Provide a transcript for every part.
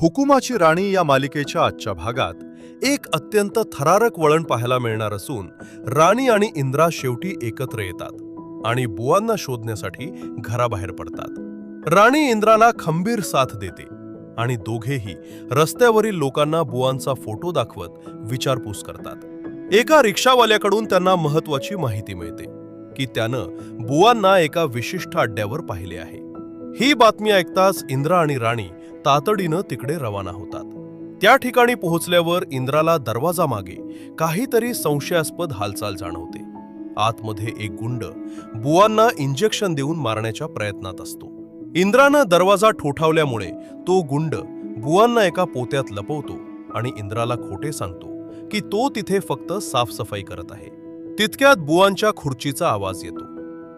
हुकुमाची राणी या मालिकेच्या आजच्या भागात एक अत्यंत थरारक वळण पाहायला मिळणार असून राणी आणि इंद्रा शेवटी एकत्र येतात आणि बुवांना शोधण्यासाठी घराबाहेर पडतात। राणी इंद्राला खंबीर साथ देते आणि दोघेही रस्त्यावरील लोकांना बुवांचा फोटो दाखवत विचारपूस करतात। एका रिक्षावाल्याकडून त्यांना महत्त्वाची माहिती मिळते की त्यानं बुवांना एका विशिष्ट अड्ड्यावर पाहिले आहे। ही बातमी ऐकताच इंद्रा आणि राणी तातडीनं तिकडे रवाना होतात। त्या ठिकाणी पोहोचल्यावर इंद्राला दरवाजा मागे काहीतरी संशयास्पद हालचाल जाणवते। आतमध्ये एक गुंड बुवांना इंजेक्शन देऊन मारण्याच्या प्रयत्नात असतो। इंद्रानं दरवाजा ठोठावल्यामुळे तो गुंड बुवांना एका पोत्यात लपवतो आणि इंद्राला खोटे सांगतो की तो तिथे फक्त साफसफाई करत आहे। तितक्यात बुवांच्या खुर्चीचा आवाज येतो,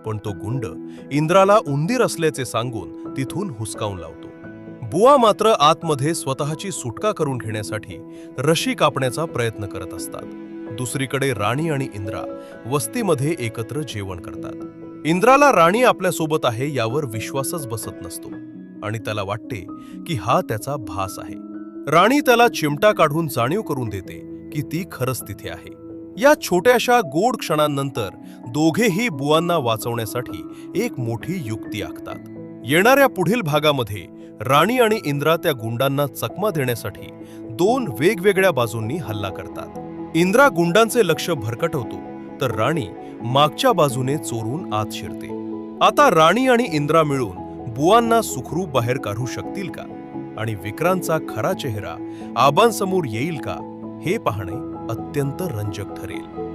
पण तो गुंड इंद्राला उंदीर असल्याचे सांगून तिथून हुसकावून लावतो। बुवा मात्र आतमध्ये स्वतःची सुटका करून घेण्यासाठी रशी कापण्याचा प्रयत्न करत असतात। दुसरीकडे राणी आणि इंद्रा वस्तीमध्ये एकत्र जेवण करतात। इंद्राला राणी आपल्यासोबत आहे यावर विश्वासच बसत नसतो आणि त्याला वाटते की हा त्याचा भास आहे। राणी त्याला चिमटा काढून जाणीव करून देते की ती खरंच तिथे आहे। या छोट्याशा गोड क्षणांनंतर दोघेही बुवांना वाचवण्यासाठी एक मोठी युक्ती आखतात। येणाऱ्या पुढील भागामध्ये राणी आणि इंद्रा त्या गुंडांना चकमा देण्यासाठी दोन वेगवेगळ्या बाजूंनी हल्ला करतात। इंद्रा गुंडांचे लक्ष भरकटवतो तर राणी मागच्या बाजूने चोरून आत शिरते। आता राणी आणि इंद्रा मिळून बुवांना सुखरूप बाहेर काढू शकतील का आणि विक्रांतचा खरा चेहरा आबांसमोर येईल का हे पाहणे अत्यंत रंजक ठरेल।